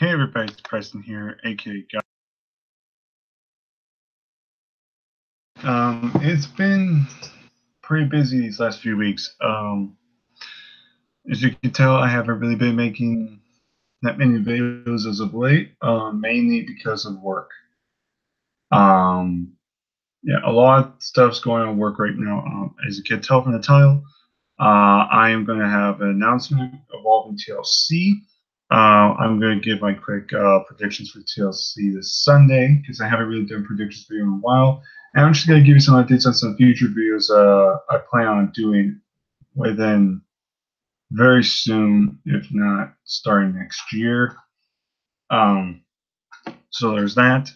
Hey everybody, it's Preston here, aka Guy. It's been pretty busy these last few weeks. As you can tell, I haven't really been making that many videos as of late, mainly because of work. Um, yeah, a lot of stuff's going on at work right now. As you can tell from the title, I am going to have an announcement involving TLC. I'm going to give my quick predictions for TLC this Sunday because I haven't really done predictions video in a while. And I'm just going to give you some updates on some future videos I plan on doing within very soon, if not starting next year. So there's that.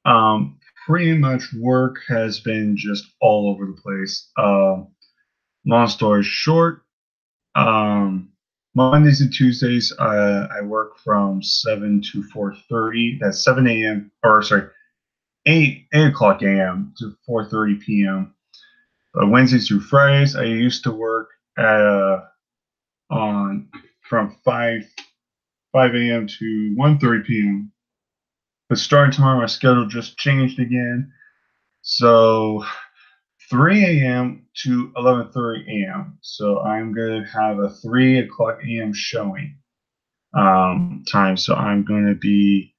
Um, Pretty much work has been just all over the place. Long story short, Mondays and Tuesdays, I work from 7 to 4:30. That's 7 a.m. or sorry, 8 o'clock a.m. to 4:30 p.m. Wednesdays through Fridays, I used to work on from 5 a.m. to 1:30 p.m. But starting tomorrow, my schedule just changed again. So 3 a.m. to 11:30 a.m. So I'm going to have a 3 o'clock a.m. showing time. So I'm going to be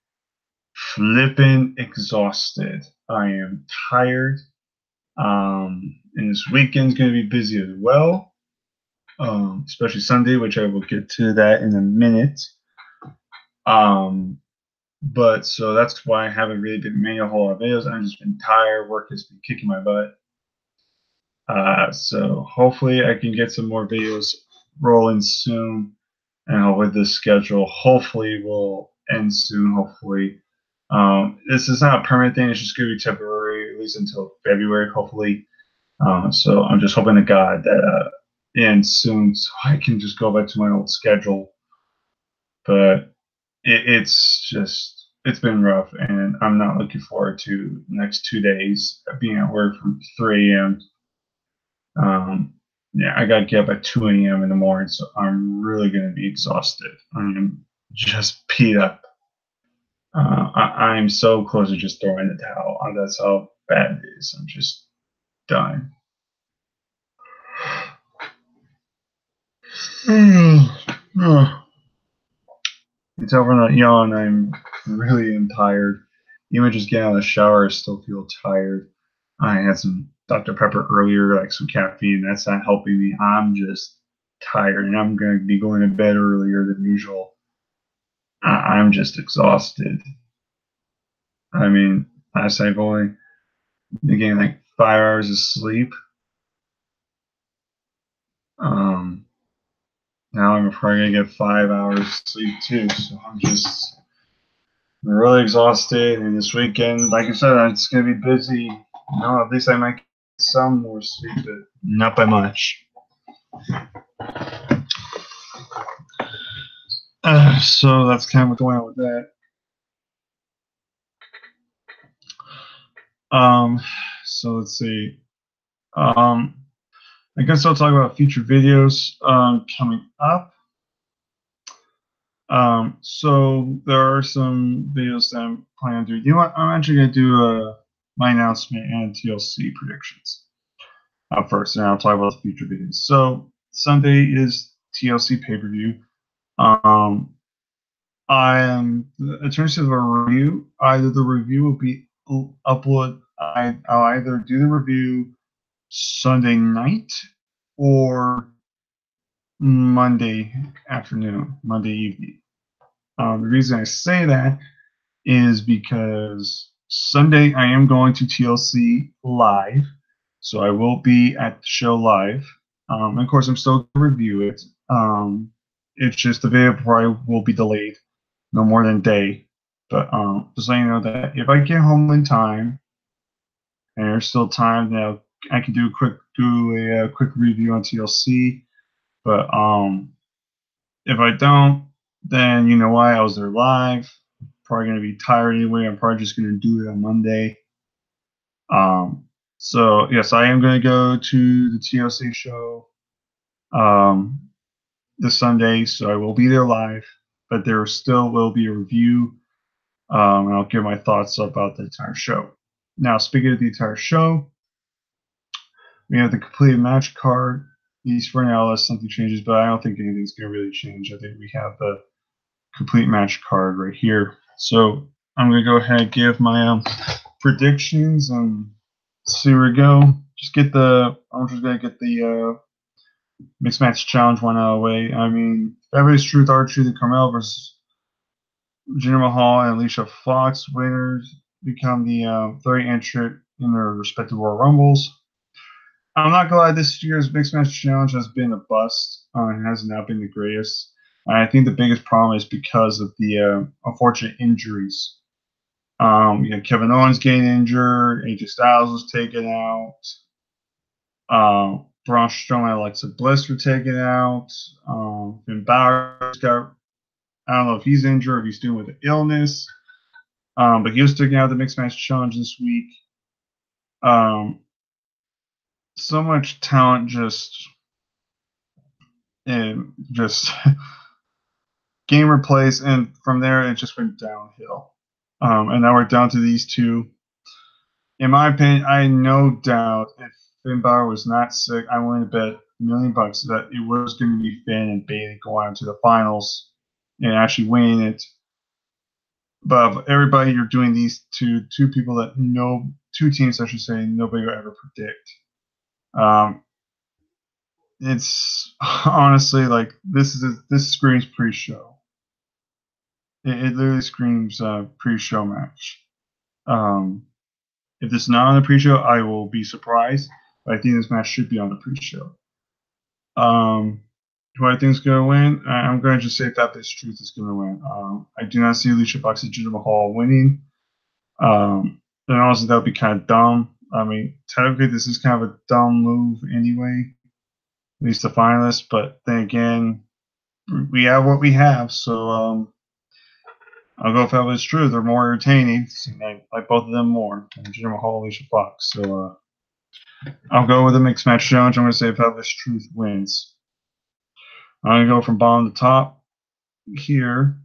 flipping exhausted. I am tired. And this weekend's going to be busy as well, especially Sunday, which I will get to that in a minute. But so that's why I haven't really been making a whole lot of videos. I've just been tired. Work has been kicking my butt. So hopefully I can get some more videos rolling soon, and with this schedule, hopefully will end soon. Hopefully, this is not a permanent thing. It's just going to be temporary, at least until February, hopefully. So I'm just hoping to God that ends soon, so I can just go back to my old schedule. But it's been rough, and I'm not looking forward to the next 2 days of being at work from 3 a.m. Yeah, I got to get up at 2 a.m. in the morning, so I'm really going to be exhausted. I am just beat up. I'm so close to just throwing the towel. That's how bad it is. I'm just done. You tell from that yawn, I'm really tired. Even just getting out of the shower, I still feel tired. I had some Dr. Pepper earlier, like some caffeine. That's not helping me. I'm just tired, and I'm going to be going to bed earlier than usual. I'm just exhausted. I mean, last night I've only been getting like 5 hours of sleep. Now I'm probably gonna get 5 hours of sleep too. So I'm just really exhausted. And this weekend, like I said, it's gonna be busy. At least I might get some more sleep, but not by much. So that's kind of what's going on with that. So let's see. I guess I'll talk about future videos coming up. So there are some videos that I'm planning to do. You know what? I'm actually going to do my announcement and TLC predictions first, and I'll talk about the future videos. So Sunday is TLC pay-per-view. I am, in terms of a review, either the review will be uploaded. I'll either do the review Sunday night or Monday afternoon, Monday evening. The reason I say that is because Sunday I am going to TLC live, so I will be at the show live. And of course, I'm still going to review it. It's just the video probably will be delayed, no more than a day. But just letting you know that if I get home in time, and there's still time, that I can do a quick review on TLC. But if I don't, then you know why. I was there live. Probably gonna be tired anyway. I'm probably just gonna do it on Monday. So yes, I am gonna go to the TLC show this Sunday, so I will be there live. but there still will be a review, and I'll give my thoughts about the entire show. Now, speaking of the entire show, we have the completed match card. At least for now, unless something changes, but I don't think anything's going to really change. I think we have the complete match card right here. So I'm going to go ahead and give my predictions and see where we go. I'm just going to get the mixed match challenge one out of the way. I mean, Fabulous Truth, R-Truth, and Carmel versus Jinder Mahal and Alicia Fox. Winners become the third entrant in their respective Royal Rumbles. I'm not gonna lie, this year's Mixed Match Challenge has been a bust. It has not been the greatest. I think the biggest problem is because of the unfortunate injuries. Kevin Owens getting injured, AJ Styles was taken out, Braun Strowman and Alexa Bliss were taken out, Finn Balor got, I don't know if he's injured or if he's dealing with an illness, but he was taken out of the Mixed Match Challenge this week. So much talent just game replays, and from there it just went downhill. And now we're down to these two. In my opinion, I no doubt if Finn Balor was not sick, I wanted to bet $1 million that it was going to be Finn and Bayley going on to the finals and actually winning it. But of everybody, you're doing these two people that two teams, I should say, nobody will ever predict. It's honestly like this screams pre-show. It literally screams pre-show match. If this is not on the pre-show, I will be surprised. But I think this match should be on the pre-show. Who I think is going to win? I'm going to just say Fabulous Truth is going to win. I do not see Alicia Fox and Jinder Mahal winning. And honestly, that would be kind of dumb. I mean, technically, this is kind of a dumb move anyway. At least the finalists. But then again, we have what we have. So I'll go Fabulous Truth. They're more entertaining. I like both of them more than Jinder Mahal, Alicia Fox. So I'll go with the Mixed Match Challenge. I'm going to say Fabulous Truth wins. I'm going to go from bottom to top here.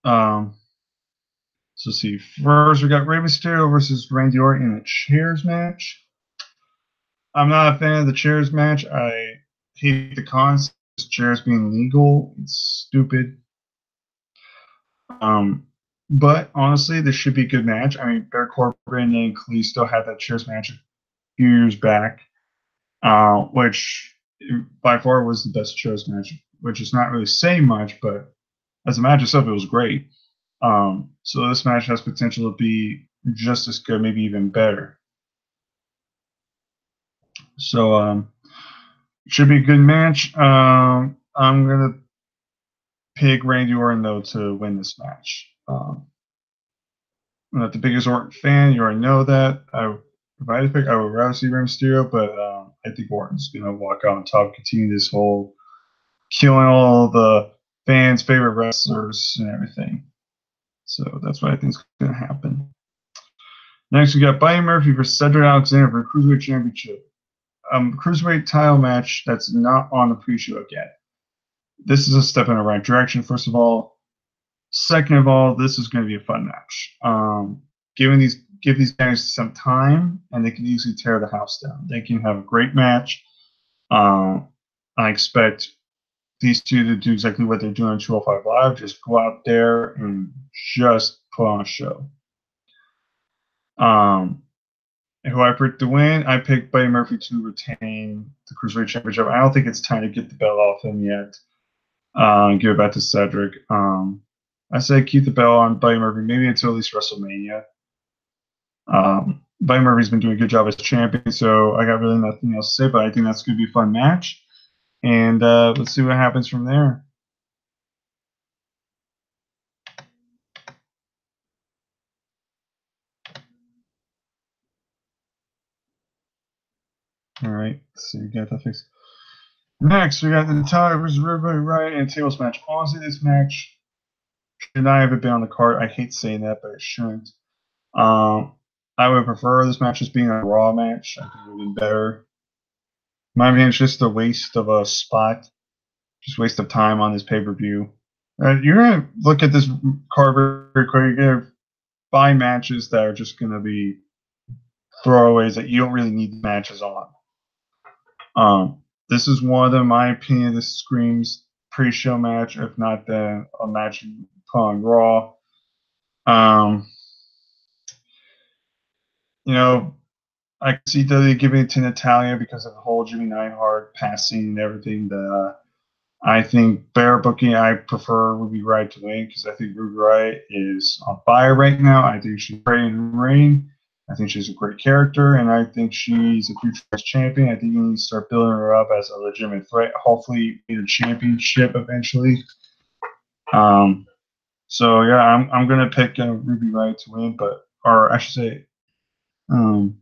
So let's see. First, we got Rey Mysterio versus Randy Orton in a chairs match. I'm not a fan of the chairs match. I hate the concept of chairs being legal. It's stupid. But honestly, this should be a good match. I mean, Baron Corbin and Kalisto had that chairs match a few years back, which by far was the best chairs match, which is not really saying much, but as a match itself, it was great. So this match has potential to be just as good, maybe even better. So it should be a good match. I'm going to pick Randy Orton, though, to win this match. I'm not the biggest Orton fan. You already know that. If I had to pick, I would rather see Rey Mysterio, but I think Orton's going to walk out on top, continue this whole killing all the fans' favorite wrestlers and everything. So that's what I think is going to happen. Next, we got Buddy Murphy versus Cedric Alexander for the Cruiserweight Championship. Cruiserweight title match that's not on the pre-show yet. This is a step in the right direction, first of all. Second of all, this is going to be a fun match. Give these guys some time, and they can easily tear the house down. They can have a great match. I expect these two to do exactly what they're doing on 205 Live. Just go out there and just put on a show. Who I picked to win? I picked Buddy Murphy to retain the Cruiserweight Championship. I don't think it's time to get the belt off him yet. Give it back to Cedric. I say keep the belt on Buddy Murphy, maybe until at least WrestleMania. Buddy Murphy's been doing a good job as champion, so I got really nothing else to say, but I think that's going to be a fun match. And let's see what happens from there. All right, let's see, we got that fixed. Next, we got the Natalia versus River Riot and tables match. Honestly, this match should not have been on the card. I hate saying that, but it shouldn't. I would prefer this match as being a Raw match. I think it would be better. My opinion, it's just a waste of a spot. just waste of time on this pay-per-view. You're gonna look at this card very quick. You're gonna find matches that are just gonna be throwaways that you don't really need matches on. This is one of them, in my opinion. This screams pre-show match, if not a match you put on Raw. You know, I can see WWE giving it to Natalya because of the whole Jimmy Neidhart passing and everything. I think better booking, I prefer Ruby Riott to win because I think Ruby Riott is on fire right now. I think she's great in the ring. I think she's a great character, and I think she's a future champion. I think you need to start building her up as a legitimate threat. Hopefully, get a championship eventually. So yeah, I'm gonna pick Ruby Riott to win, or I should say, I'm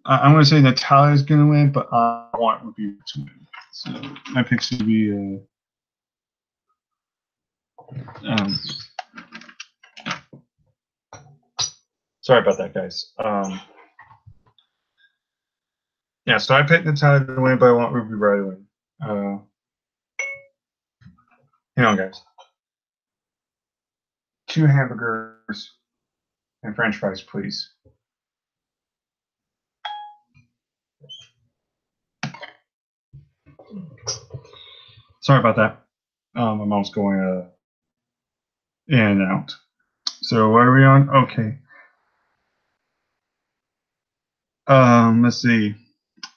gonna say Natalya's gonna win, but I want Ruby to win. So my pick's gonna be sorry about that, guys. Yeah, so I picked Natalya to win, but I want Ruby Riott to win. Hang on, guys. 2 hamburgers and French fries, please. Sorry about that. My mom's going in and out. So what are we on? Okay. Let's see.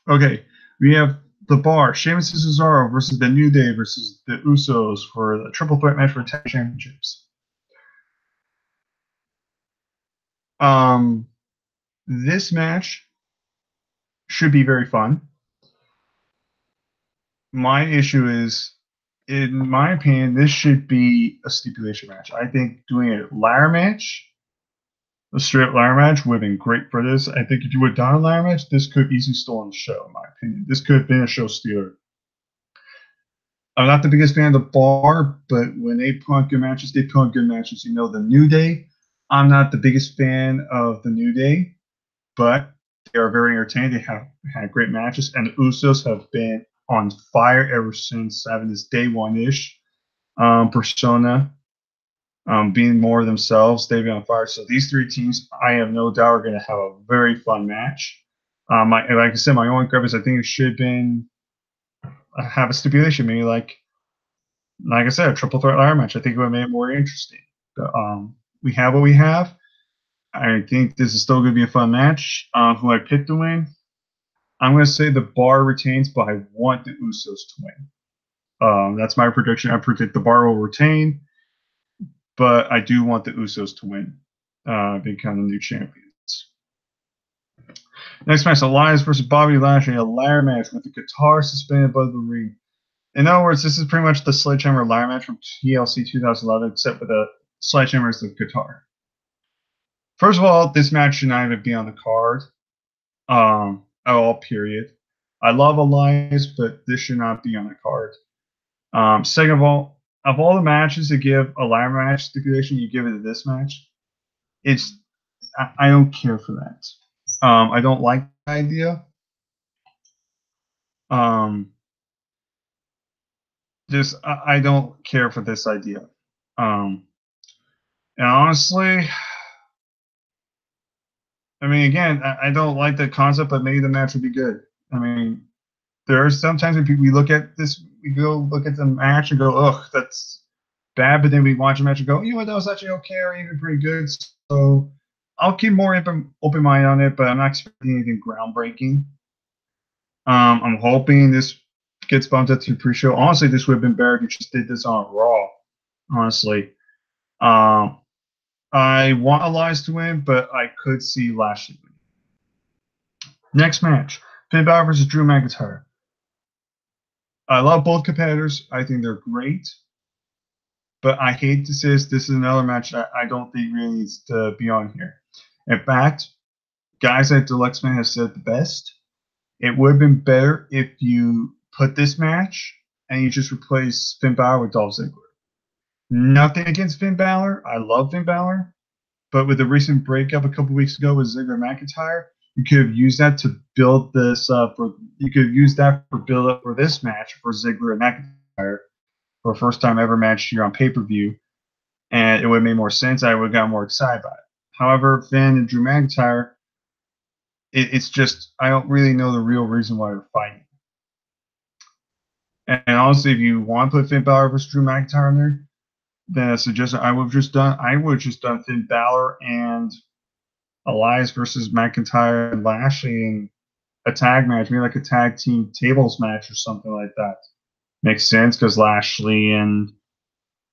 Okay, we have The Bar, Sheamus and Cesaro versus The New Day versus the Usos for the triple threat match for tag championships. This match should be very fun. My issue is, in my opinion, this should be a stipulation match. I think doing a ladder match, a straight ladder match, would have been great for this. I think if you would have done a ladder match, this could have easily stolen the show, in my opinion. This could have been a show stealer. I'm not the biggest fan of The Bar, but when they put on good matches, they put on good matches. You know, The New Day, I'm not the biggest fan of The New Day, but they are very entertaining. They have had great matches, and the Usos have been on fire ever since having this day one-ish persona, being more themselves. They've been on fire. So these 3 teams, I have no doubt, are going to have a very fun match. Like I said, my only gripe is I think it should have been have a stipulation, maybe like I said, a triple threat ladder match. I think it would have made it more interesting. But, we have what we have. I think this is still going to be a fun match. Who I picked to win? I'm going to say The Bar retains, but I want the Usos to win. That's my prediction. I predict The Bar will retain, but I do want the Usos to win, become the new champions. Next match, Elias versus Bobby Lashley, a ladder match with the guitar suspended above the ring. In other words, this is pretty much the Sledgehammer ladder match from TLC 2011, except with the Sledgehammer as the guitar. First of all, this match should not even be on the card at all, period. I love Elias, but this should not be on the card. Second of all the matches to give a ladder match stipulation, you give it to this match. I don't care for that. I don't like the idea. I don't care for this idea. And honestly, I mean, again, I don't like the concept, but maybe the match would be good. I mean, there are sometimes when we look at this, we go look at the match and go, ugh, that's bad. But then we watch a match and go, you know what, that was actually okay or even pretty good. So I'll keep more open mind on it, but I'm not expecting anything groundbreaking. I'm hoping this gets bumped up to pre-show. Honestly, this would have been better if you just did this on Raw. Honestly, I want Elias to win, but I could see Lashley win. Next match, Finn Balor versus Drew McIntyre. I love both competitors. I think they're great. But I hate to say this is another match that I don't think really needs to be on here. In fact, guys at Deluxe Man have said the best. It would have been better if you put this match and you just replace Finn Balor with Dolph Ziggler. Nothing against Finn Balor. I love Finn Balor. But with the recent breakup a couple weeks ago with Ziggler and McIntyre, you could have used that to build this up. You could have used that for build up for this match for Ziggler and McIntyre. McIntyre for a first time ever match here on pay-per-view, and it would have made more sense. I would have got more excited about it. However, Finn and Drew McIntyre, it's just I don't really know the real reason why they're fighting. And honestly, if you want to put Finn Balor versus Drew McIntyre in there, then I suggest I would have just done Finn Balor and Elias versus McIntyre and Lashley in a tag match, maybe like a tag team tables match or something like that. Makes sense because Lashley and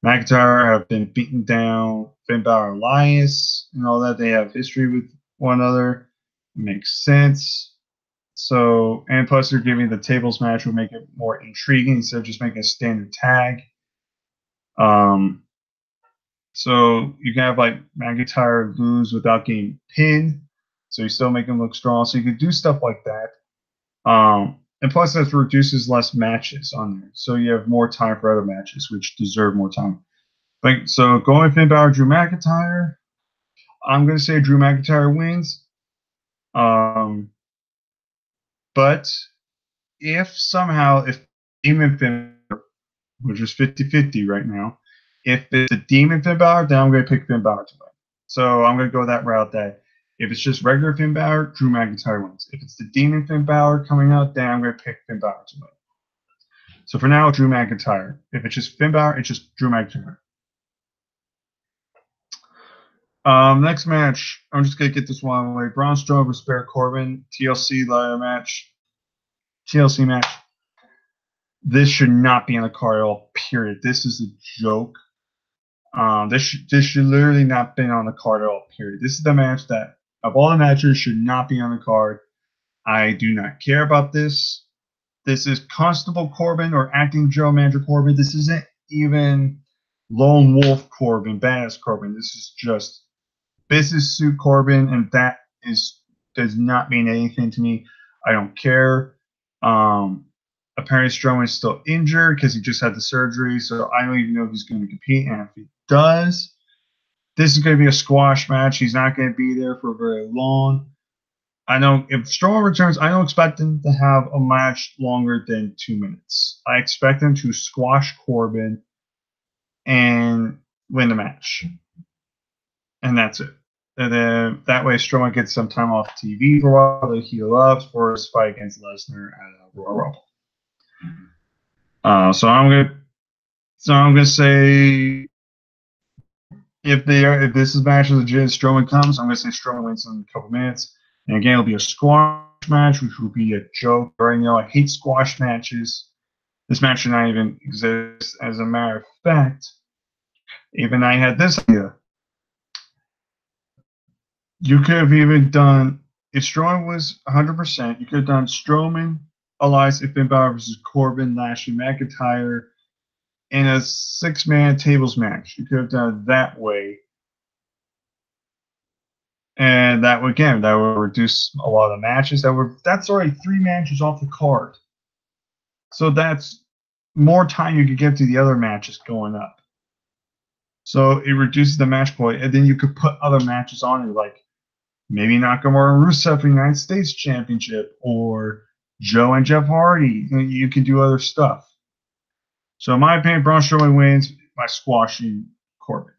McIntyre have been beaten down. Finn Balor, Elias, and all that. They have history with one another. Makes sense. So, and plus they're giving the tables match will make it more intriguing instead of just making a standard tag. So you can have like McIntyre lose without getting pinned, so you still make him look strong. So you could do stuff like that. And plus that reduces less matches on there, so you have more time for other matches which deserve more time. Like so, going Finn Balor, Drew McIntyre. I'm gonna say Drew McIntyre wins. But if somehow if Demon Finn, which is 50-50 right now, if it's a Demon Finn Balor, then I'm gonna pick Finn Balor to win. So I'm gonna go that route. That if it's just regular Finn Balor, Drew McIntyre wins. If it's the Demon Finn Balor coming out, then I'm gonna pick Finn Balor to win. So for now, Drew McIntyre. If it's just Finn Balor, it's just Drew McIntyre. Next match, I'm just gonna get this one away. Braun Strowman versus Baron Corbin, TLC ladder match. TLC match. This should not be on the card at all. Period. This is a joke. This should literally not be on the card at all. Period. This is the match that of all the matches should not be on the card. I do not care about this. This is Constable Corbin or Acting General Manager Corbin. This isn't even Lone Wolf Corbin, Badass Corbin. This is just Business Suit Corbin, and that does not mean anything to me. I don't care. Apparently Strowman is still injured because he just had the surgery, so I don't even know if he's going to compete. And if he does, this is going to be a squash match. He's not going to be there for very long. I know if Strowman returns, I don't expect him to have a match longer than 2 minutes. I expect him to squash Corbin and win the match. And that's it. And then that way Strowman gets some time off TV for a while to heal up for his fight against Lesnar at Royal Rumble. So I'm gonna say if this is match is legit, Strowman comes. I'm gonna say Strowman wins in a couple minutes, and again it'll be a squash match, which will be a joke. Right now, I hate squash matches. This match should not even exist. As a matter of fact, even I had this idea. You could have even done if Strowman was 100%. You could have done Strowman, Elias, Finn Balor versus Corbin, Lashley, McIntyre in a 6-man tables match. You could have done it that way. And that would reduce a lot of the matches. That's already 3 matches off the card. So that's more time you could give to the other matches going up. So it reduces the match quality, and then you could put other matches on it, like maybe Nakamura and Rusev for the United States Championship, or Joe and Jeff Hardy. You can do other stuff. So in my opinion, Braun Strowman wins by squashing Corbin.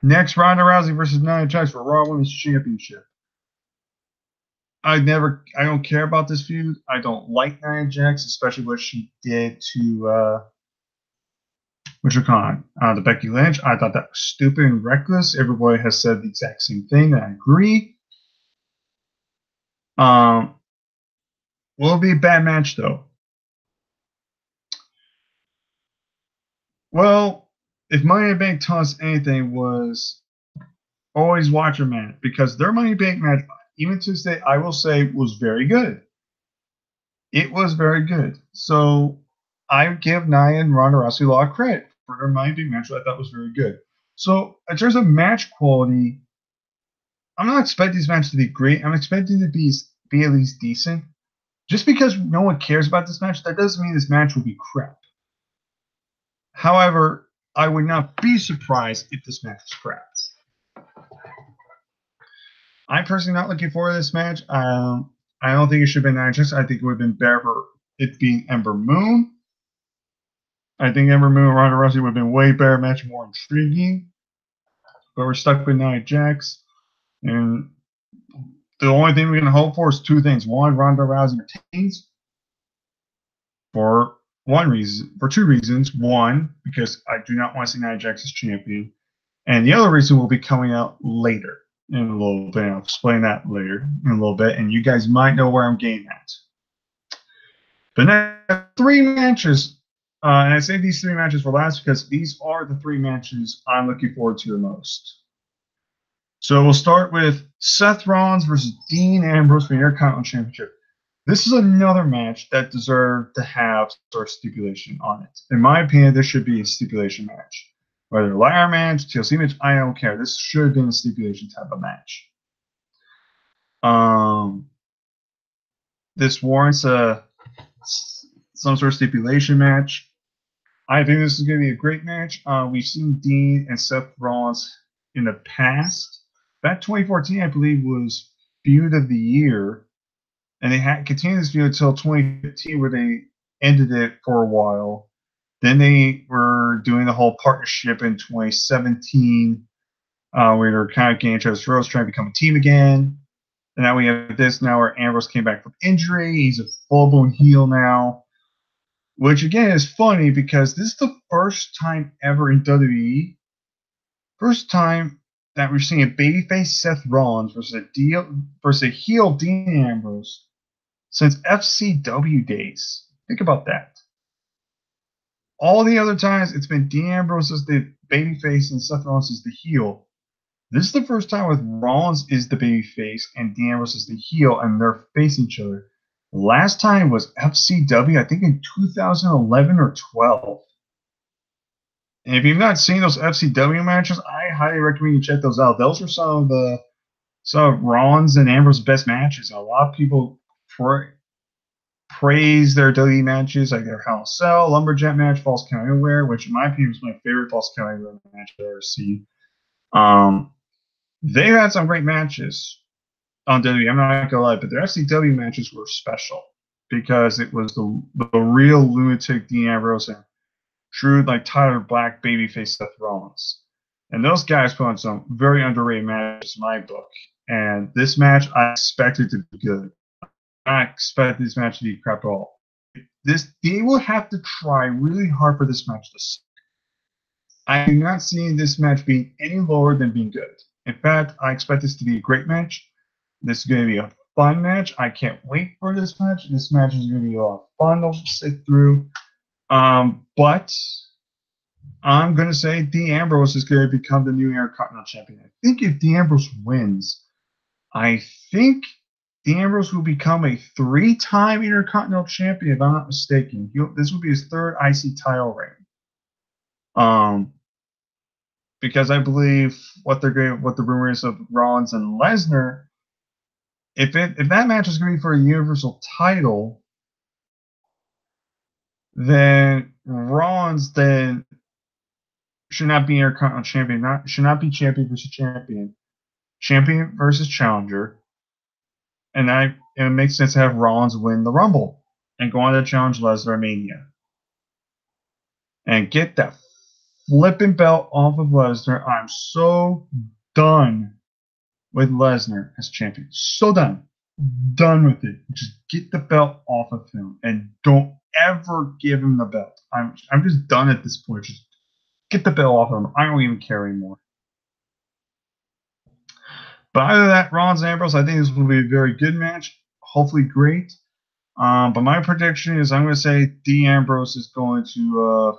Next, Ronda Rousey versus Nia Jax for Raw Women's Championship. I don't care about this feud. I don't like Nia Jax, especially what she did to the Becky Lynch. I thought that was stupid and reckless. Everybody has said the exact same thing. I agree. Will it be a bad match though? Well, if Money in the Bank taught us anything, was always watch a match, because their Money in the Bank match, even to this day, I will say, was very good. It was very good. So I give Nia and Ronda Rousey a lot of credit for their Money in the Bank match. I thought was very good. So in terms of match quality, I'm not expecting this match to be great. I'm expecting it to be at least decent. Just because no one cares about this match, that doesn't mean this match will be crap. However, I would not be surprised if this match was crap. I'm personally not looking forward to this match. I don't think it should have been Nia Jax. I think it would have been better for it being Ember Moon. I think Ember Moon and Ronda Rousey would have been way better match, more intriguing. But we're stuck with Nia Jax. And the only thing we can hope for is two things. One, Ronda Rousey retains for two reasons. One, because I do not want to see Nia Jax as champion. And the other reason will be coming out later in a little bit. I'll explain that later in a little bit. And you guys might know where I'm getting at. The next three matches, and I say these three matches for last because these are the three matches I'm looking forward to the most. So we'll start with Seth Rollins versus Dean Ambrose for the Intercontinental Championship. This is another match that deserved to have sort of stipulation on it. In my opinion, this should be a stipulation match. Whether a ladder match, TLC match, I don't care. This should have been a stipulation type of match. This warrants some sort of stipulation match. I think this is going to be a great match. We've seen Dean and Seth Rollins in the past. That 2014, I believe, was Feud of the Year. And they had continued this feud until 2015, where they ended it for a while. Then they were doing the whole partnership in 2017, where they were kind of getting each other's throats, trying to become a team again. And now we have this now where Ambrose came back from injury. He's a full-blown heel now. Which, again, is funny because this is the first time ever in WWE, first time that we're seeing a babyface Seth Rollins versus a heel Dean Ambrose since FCW days. Think about that. All the other times, it's been Dean Ambrose as the babyface and Seth Rollins is the heel. This is the first time with Rollins is the babyface and Dean Ambrose is the heel, and they're facing each other. Last time was FCW, I think in 2011 or 12. And if you've not seen those FCW matches, I highly recommend you check those out. Those are some of Rollins and Ambrose's best matches. A lot of people praise their WWE matches, like their Hell in a Cell, Lumberjack match, Falls Count Anywhere, which in my opinion is my favorite Falls Count Anywhere match I've ever seen. They've had some great matches on WWE. I'm not gonna lie, but their FCW matches were special because it was the real lunatic Dean Ambrose and true like Tyler Black babyface Seth Rollins, and those guys put on some very underrated matches in my book. And this match, I expected to be good. I expect this match to be crap at all. They will have to try really hard for this match to suck. I am not seeing this match being any lower than being good. In fact, I expect this to be a great match. This is going to be a fun match. I can't wait for this match. This match is going to be a lot of fun to sit through. But I'm going to say Dean Ambrose is going to become the new Intercontinental Champion. I think if Dean Ambrose wins, I think Dean Ambrose will become a 3-time Intercontinental Champion, if I'm not mistaken. This will be his third IC title reign. Because I believe what the rumor is of Rollins and Lesnar, if that match is going to be for a Universal title, then Rollins should not be Intercontinental Champion. Should not be champion versus champion. Champion versus challenger. And it makes sense to have Rollins win the Rumble and go on to challenge Lesnar Mania. And get that flipping belt off of Lesnar. I'm so done with Lesnar as champion. So done. Done with it. Just get the belt off of him and don't ever give him the belt. I'm just done at this point. Just get the belt off of him. I don't even care anymore. But other than that, Rollins and Ambrose, I think this will be a very good match. Hopefully great. But my prediction is I'm going to say Dean Ambrose is going to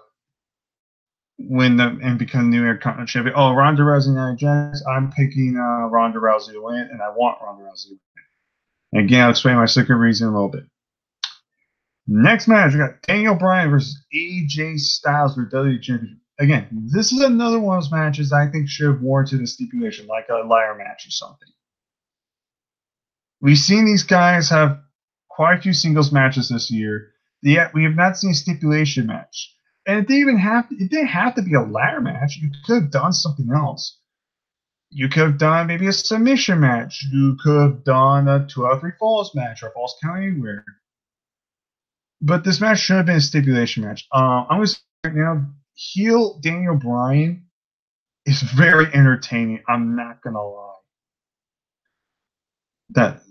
win and become the new Intercontinental Champion. Oh, Ronda Rousey and Nia Jax. I'm picking Ronda Rousey to win, and I want Ronda Rousey to win. And again, I'll explain my second reason in a little bit. Next match, we got Daniel Bryan versus AJ Styles for WWE Championship. Again, this is another one of those matches I think should have warranted a stipulation, like a ladder match or something. We've seen these guys have quite a few singles matches this year, yet we have not seen a stipulation match. And it didn't have to be a ladder match. You could have done something else. You could have done maybe a submission match. You could have done a 2 out of 3 falls match or falls count anywhere. But this match should have been a stipulation match. I'm going to say now, heel Daniel Bryan is very entertaining. I'm not gonna lie. That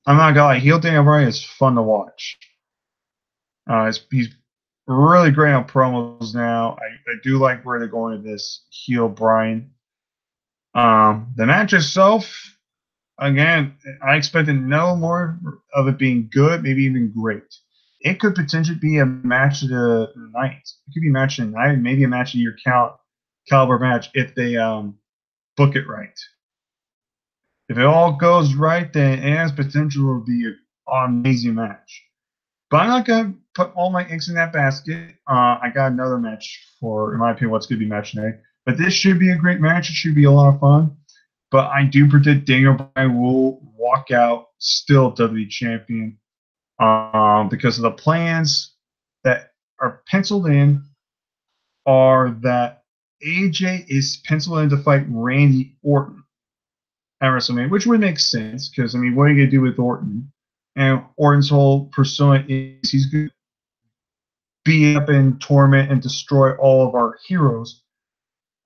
I'm not gonna lie. Heel Daniel Bryan is fun to watch. He's really great on promos now. I do like where they're going with this heel Bryan. The match itself, again, I expected no more of it being good, maybe even great. It could potentially be a match of the night. It could be a match of the night, maybe a match of your caliber match if they book it right. If it all goes right, then it has potential to be an amazing match. But I'm not gonna put all my eggs in that basket. I got another match for, in my opinion, what's gonna be match night. But this should be a great match. It should be a lot of fun. But I do predict Daniel Bryan will walk out still WWE champion because of the plans that are penciled in are that AJ is penciled in to fight Randy Orton at WrestleMania, which would make sense because, I mean, what are you going to do with Orton? And Orton's whole persona is he's going to beat up and torment and destroy all of our heroes.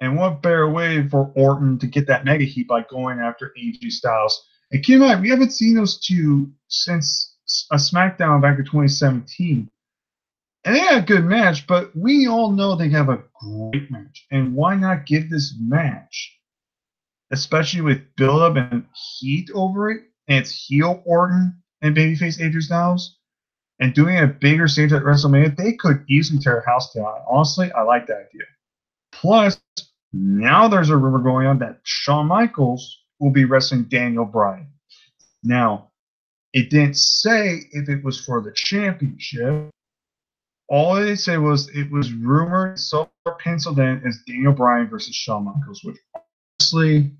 And what better way for Orton to get that mega heat by going after AJ Styles? And keep in mind, we haven't seen those two since a SmackDown back in 2017. And they had a good match, but we all know they have a great match. And why not give this match, especially with build-up and heat over it, and it's heel Orton and babyface AJ Styles, and doing a bigger stage at WrestleMania, they could easily tear a house down. Honestly, I like that idea. Plus, now there's a rumor going on that Shawn Michaels will be wrestling Daniel Bryan. Now, it didn't say if it was for the championship. All it said was it was rumored, so penciled in as Daniel Bryan versus Shawn Michaels, which honestly,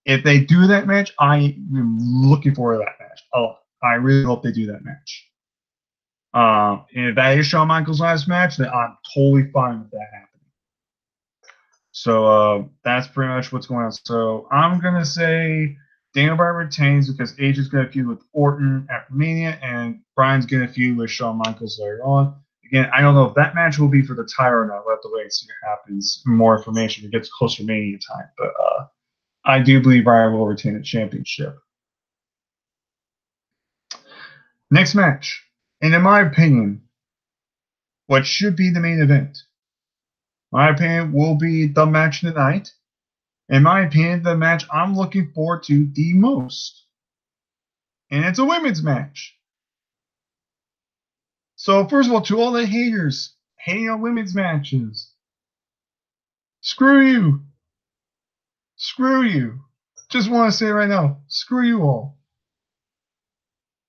if they do that match, I am looking forward to that match. Oh, I really hope they do that match. And if that is Shawn Michaels' last match, then I'm totally fine with that happening. So that's pretty much what's going on. So I'm going to say Daniel Bryan retains because AJ's going to feud with Orton at Mania, and Bryan's going to feud with Shawn Michaels later on. Again, I don't know if that match will be for the title or not. We'll have to wait and see what happens. More information when it gets closer to Mania time. But I do believe Bryan will retain the championship. Next match. And in my opinion, what should be the main event, my opinion, will be the match of the night. In my opinion, the match I'm looking forward to the most. And it's a women's match. So, first of all, to all the haters hating on women's matches, screw you. Screw you. Just want to say right now, screw you all.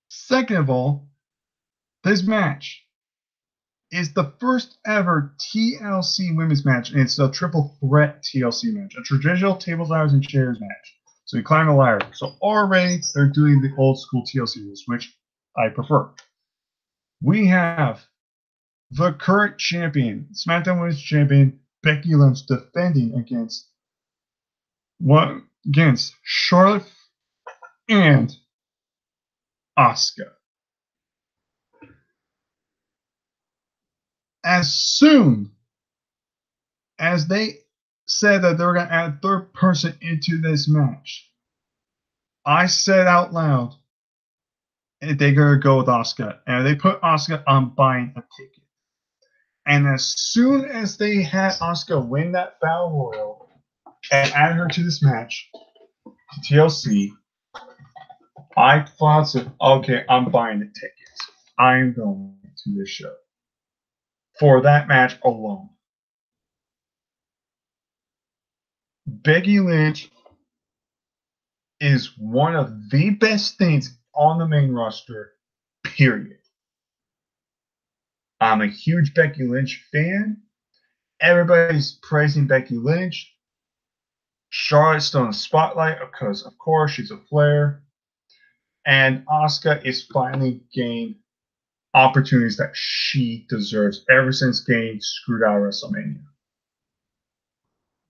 Second of all, this match is the first ever TLC women's match, and it's a triple threat TLC match, a traditional tables, ladders, and chairs match. So you climb a ladder. So already they're doing the old school TLC rules, which I prefer. We have the current champion, SmackDown Women's Champion, Becky Lynch, defending against Charlotte and Asuka. As soon as they said that they were going to add a third person into this match, I said out loud, and they're going to go with Asuka. And they put Asuka on buying a ticket. And as soon as they had Asuka win that Battle Royal and add her to this match, to TLC, I thought, okay, I'm buying the tickets. I'm going to this show for that match alone. Becky Lynch is one of the best things on the main roster, period. I'm a huge Becky Lynch fan. Everybody's praising Becky Lynch. Charlotte's still in the spotlight because, of course, she's a Flair. And Asuka is finally gained opportunities that she deserves ever since getting screwed out of WrestleMania.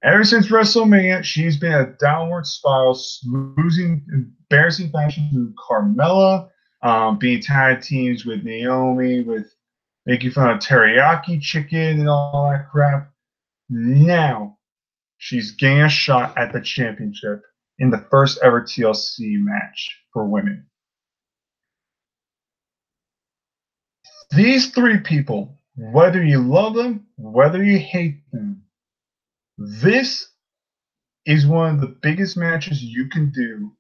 Ever since WrestleMania, she's been a downward spiral, losing embarrassing fashion to Carmella, being tag teams with Naomi, with making fun of teriyaki chicken and all that crap. Now she's getting a shot at the championship in the first ever TLC match for women. These three people, whether you love them, whether you hate them, this is one of the biggest matches you can do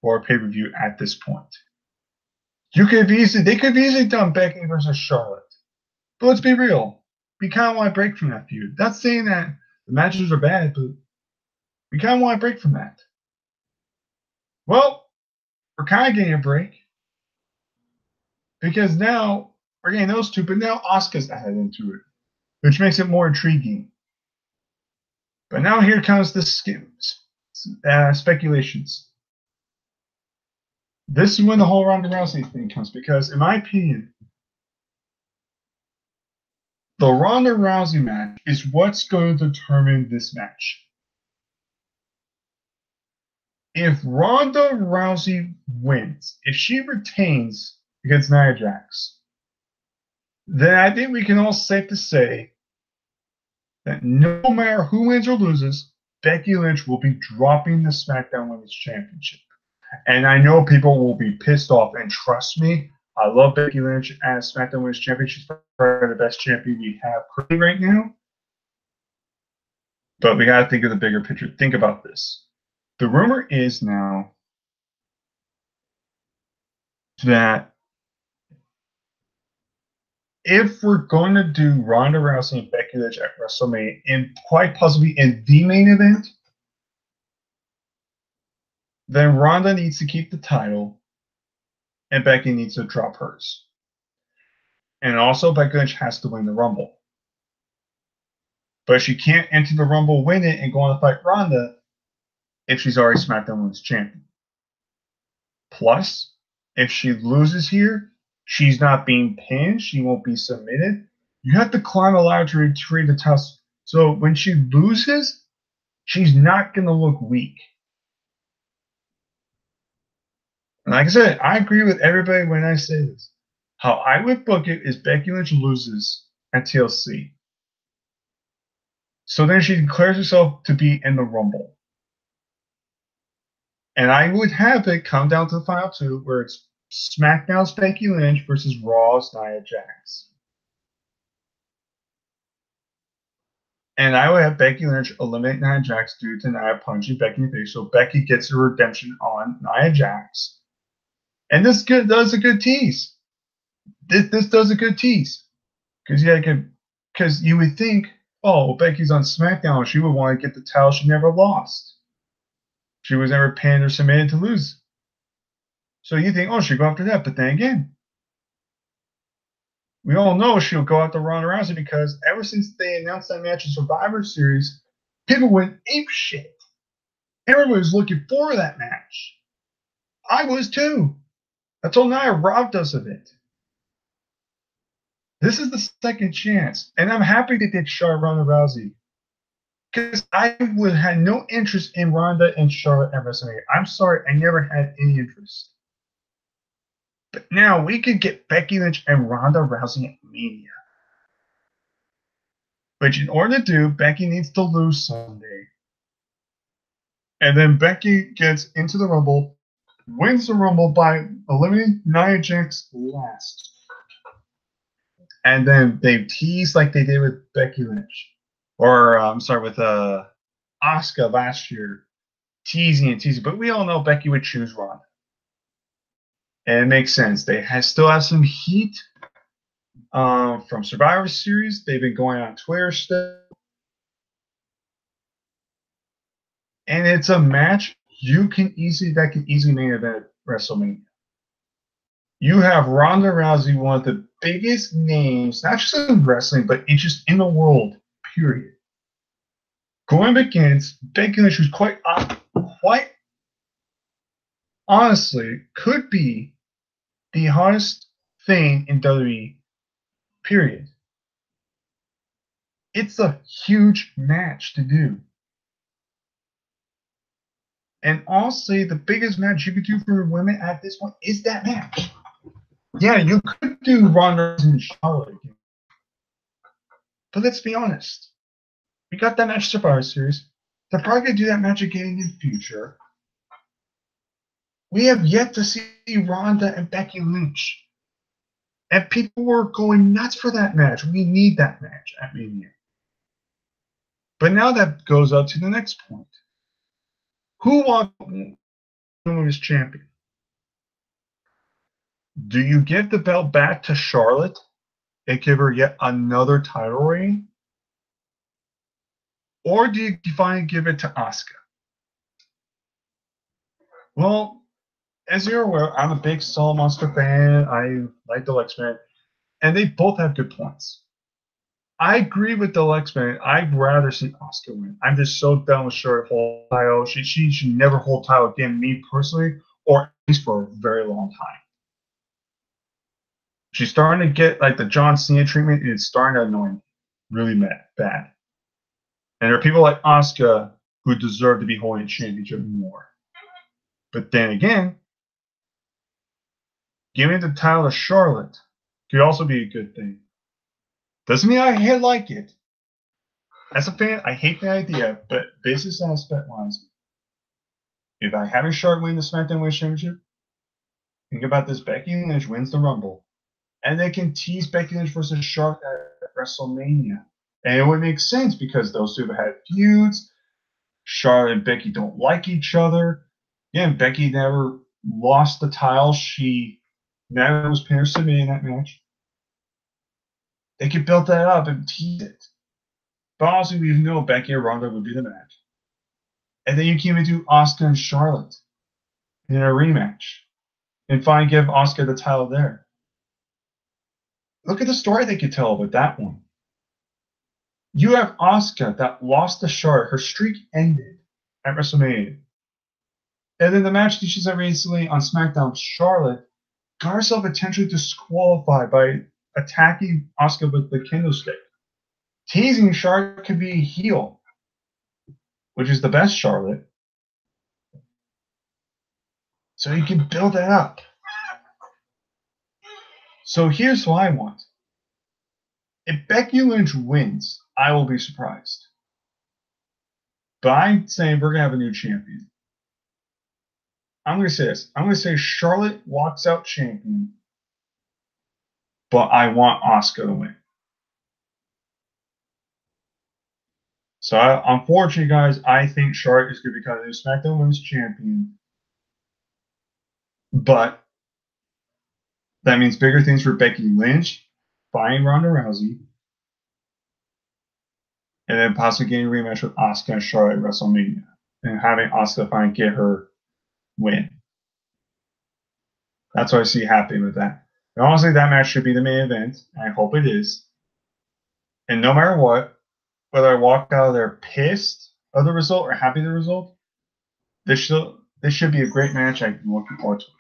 for a pay-per-view at this point. They could have easily done Becky versus Charlotte. But let's be real. We kind of want to break from that feud. Not saying that the matches are bad, but we kind of want to break from that. Well, we're kind of getting a break. Because now we're getting those two, but now Asuka's added into it, which makes it more intriguing. But now here comes the speculations. This is when the whole Ronda Rousey thing comes, because in my opinion, the Ronda Rousey match is what's going to determine this match. If Ronda Rousey wins, if she retains against Nia Jax, then I think we can all safe to say that no matter who wins or loses, Becky Lynch will be dropping the SmackDown Women's Championship. And I know people will be pissed off, and trust me, I love Becky Lynch as SmackDown Women's Champion. She's probably the best champion we have currently right now. But we got to think of the bigger picture. Think about this. The rumor is now that if we're going to do Ronda Rousey and Becky Lynch at WrestleMania, and quite possibly in the main event, then Ronda needs to keep the title, and Becky needs to drop hers. And also, Becky Lynch has to win the Rumble. But she can't enter the Rumble, win it, and go on to fight Ronda if she's already SmackDown Women's Champion. Plus, if she loses here, she's not being pinned. She won't be submitted. You have to climb a ladder to retrieve the title. So when she loses, she's not going to look weak. And like I said, I agree with everybody when I say this. How I would book it is Becky Lynch loses at TLC. So then she declares herself to be in the Rumble. And I would have it come down to the final two, where it's SmackDown's Becky Lynch versus Raw's Nia Jax. And I would have Becky Lynch eliminate Nia Jax due to Nia punching Becky in the face, so Becky gets her redemption on Nia Jax. And this does a good tease. This does a good tease. Because you would think, oh, well, Becky's on SmackDown, she would want to get the title she never lost. She was never pinned or submitted to lose. So you think, oh, she'll go after that. But then again, we all know she'll go after Ronda Rousey, because ever since they announced that match in Survivor Series, people went apeshit. Everyone was looking for that match. I was too. Until Nia robbed us of it. This is the second chance. And I'm happy they did Charlotte Ronda Rousey. Because I would have had no interest in Ronda and Charlotte at WrestleMania. I'm sorry, I never had any interest. But now we could get Becky Lynch and Ronda Rousey at Mania. Which in order to do, Becky needs to lose Sunday. And then Becky gets into the Rumble, wins the Rumble by eliminating Nia Jax last. And then they tease like they did with Becky Lynch. Or, with Asuka last year. Teasing and teasing. But we all know Becky would choose Ronda. And it makes sense. They still have some heat from Survivor Series. They've been going on Twitter still. And it's a match that can easily main event at WrestleMania. You have Ronda Rousey, one of the biggest names, not just in wrestling, but just in the world, period. Going against Becky Lynch, who's quite honestly could be the hottest thing in WWE, period. It's a huge match to do. And honestly, the biggest match you could do for women at this point is that match. Yeah, you could do Ronda and Charlotte again. But let's be honest. We got that match Survivor Series. They're probably going to do that match again in the future. We have yet to see Ronda and Becky Lynch. And people were going nuts for that match. We need that match at Mania. But now that goes up to the next point. Who wants as champion? Do you give the belt back to Charlotte and give her yet another title reign? Or do you finally give it to Asuka? Well, as you're aware, I'm a big Soul Monster fan. I like the X-Men. And they both have good points. I agree with the X-Men. I'd rather see Asuka win. I'm just so done with Charlotte hold title. She should never hold title again, me personally, or at least for a very long time. She's starting to get like the John Cena treatment, and it's starting to annoy me really bad. And there are people like Asuka who deserve to be holding a championship more. But then again, giving the title to Charlotte could also be a good thing. Doesn't mean I like it. As a fan, I hate the idea, but business aspect wise, if I haven't Charlotte win the SmackDown Women's Championship, think about this: Becky Lynch wins the Rumble, and they can tease Becky Lynch versus Charlotte at WrestleMania, and it would make sense because those two have had feuds. Charlotte and Becky don't like each other. Again, Becky never lost the title; she never was pinned or submitted in that match. They could build that up and tease it. But also, we know Becky and Ronda would be the match. And then you can even do Asuka and Charlotte in a rematch. And finally give Asuka the title there. Look at the story they could tell with that one. You have Asuka that lost to Charlotte. Her streak ended at WrestleMania. And then the match that she's had recently on SmackDown, Charlotte got herself potentially disqualified by attacking Asuka with the kendo stick. Teasing Charlotte could be a heel, which is the best Charlotte. So you can build that up. So here's what I want. If Becky Lynch wins, I will be surprised. But I'm saying we're going to have a new champion. I'm going to say this. I'm going to say Charlotte walks out champion, but I want Asuka to win. So unfortunately, guys, I think Charlotte is going to become the new SmackDown Women's Champion. But that means bigger things for Becky Lynch, fighting Ronda Rousey, and then possibly getting a rematch with Asuka and Charlotte at WrestleMania, and having Asuka finally get her win. That's what I see happening with that. And honestly, that match should be the main event, and I hope it is. And no matter what, whether I walk out of there pissed of the result or happy with the result, this should be a great match. I'm looking forward to it.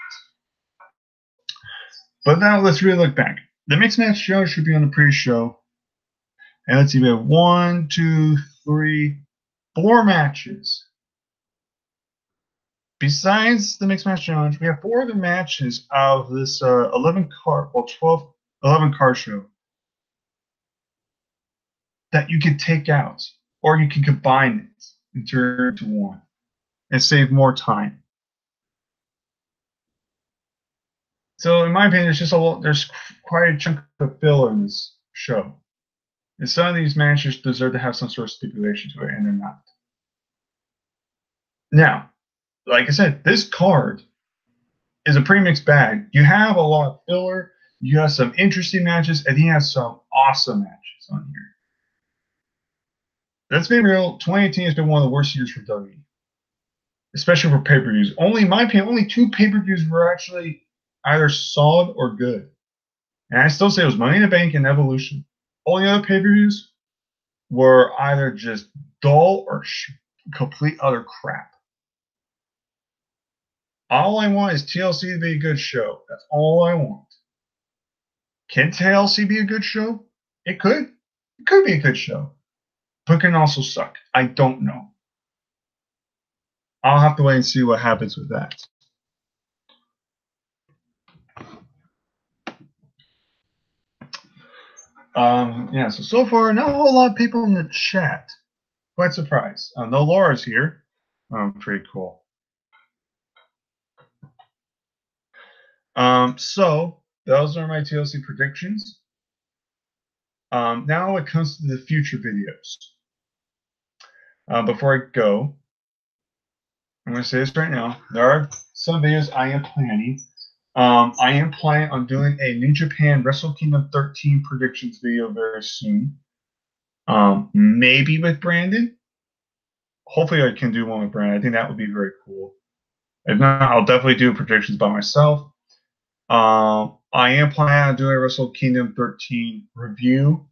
But now let's really look back. The Mixed Match show should be on the pre-show. And let's see, we have 1, 2, 3, 4 matches. Besides the Mixed Match Challenge, we have 4 other matches of this 11 card show that you can take out, or you can combine it and turn it into one and save more time. So, in my opinion, there's quite a chunk of filler in this show. And some of these matches deserve to have some sort of stipulation to it, and they're not. Now, like I said, this card is a pretty mixed bag. You have a lot of filler, you have some interesting matches, and you have some awesome matches on here. Let's be real, 2018 has been one of the worst years for WWE. Especially for pay-per-views. Only, in my opinion, only 2 pay-per-views were actually either solid or good. And I still say it was Money in the Bank and Evolution. All the other pay-per-views were either just dull or complete utter crap. All I want is TLC to be a good show. That's all I want. Can TLC be a good show? It could. It could be a good show. But it can also suck. I don't know. I'll have to wait and see what happens with that. Yeah, so far, not a whole lot of people in the chat. Quite surprised. No Laura's here. Pretty cool. So those are my TLC predictions. Now it comes to the future videos. Before I go, I'm going to say this right now. There are some videos I am planning. I am planning on doing a New Japan Wrestle Kingdom 13 predictions video very soon. Maybe with Brandon. Hopefully I can do one with Brandon. I think that would be very cool. If not, I'll definitely do predictions by myself. I am planning on doing a Wrestle Kingdom 13 review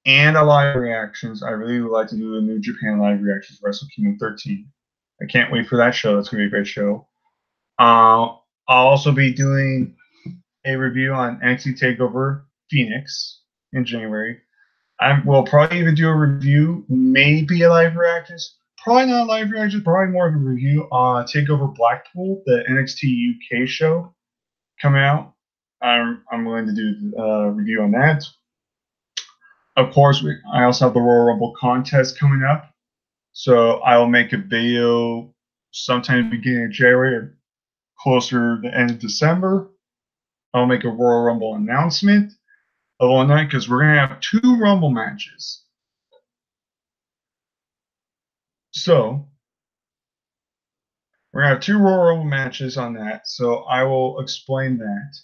and a live reactions. I really would like to do a New Japan live reactions Wrestle Kingdom 13. I can't wait for that show. That's going to be a great show. I'll also be doing a review on NXT TakeOver Phoenix in January. I will probably even do a review, maybe a live reactions. Probably not a live reactions, probably more of a review on TakeOver Blackpool, the NXT UK show coming out. I'm willing to do a review on that. Of course, I also have the Royal Rumble contest coming up. So I will make a video sometime beginning of January or closer to the end of December. I'll make a Royal Rumble announcement of all night because we're going to have 2 Rumble matches. So we're going to have 2 Royal Rumble matches on that. So I will explain that.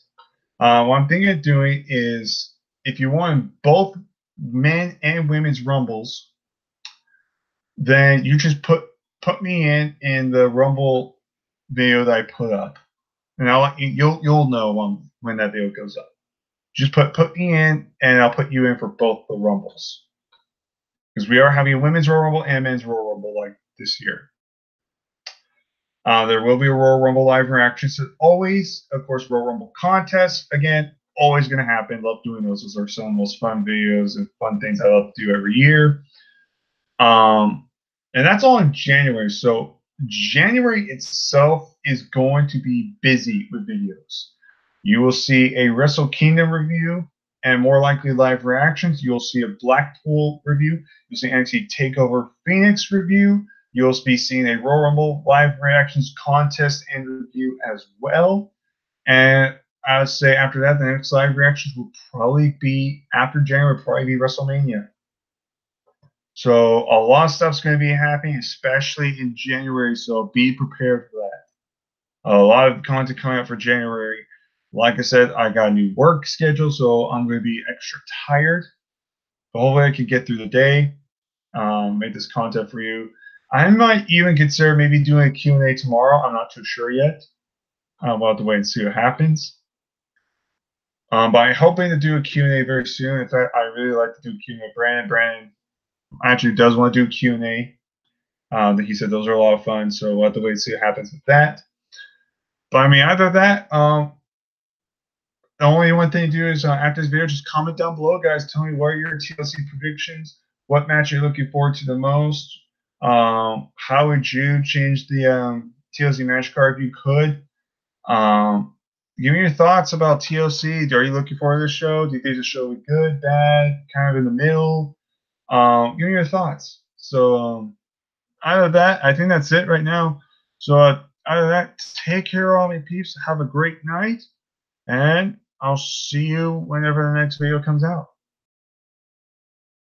What I'm thinking of doing is if you want both men and women's Rumbles, then you just put me in the Rumble video that I put up, and you'll know when that video goes up. Just put me in, and I'll put you in for both the Rumbles because we are having a women's Royal Rumble and men's Royal Rumble like this year. There will be a Royal Rumble live reaction. So always, of course, Royal Rumble contest again. Always going to happen. Love doing those. Those are some of the most fun videos and fun things I love to do every year. And that's all in January. So January itself is going to be busy with videos. You will see a Wrestle Kingdom review and more likely live reactions. You'll see a Blackpool review. You'll see NXT TakeOver Phoenix review. You'll be seeing a Royal Rumble live reactions contest and review as well. And I would say after that, the next live reactions will probably be after January, probably be WrestleMania. So a lot of stuff's going to be happening, especially in January. So be prepared for that. A lot of content coming out for January. Like I said, I got a new work schedule, so I'm going to be extra tired. But hopefully I can get through the day, make this content for you. I might even consider maybe doing a Q&A tomorrow. I'm not too sure yet. We'll have to wait and see what happens. But I'm hoping to do a Q&A very soon. In fact, I really like to do Q&A with Brandon. Brandon actually does want to do Q&A. He said those are a lot of fun, so we'll have to wait and see what happens with that. But I mean, other than that, the only one thing to do is after this video, just comment down below, guys. Tell me what are your TLC predictions. What match you're looking forward to the most. How would you change the TLC match card if you could? Give me your thoughts about TLC. Are you looking forward to this show? Do you think the show will be good, bad, kind of in the middle? Give me your thoughts. So out of that, I think that's it right now. So out of that, take care, all my peeps. Have a great night, and I'll see you whenever the next video comes out.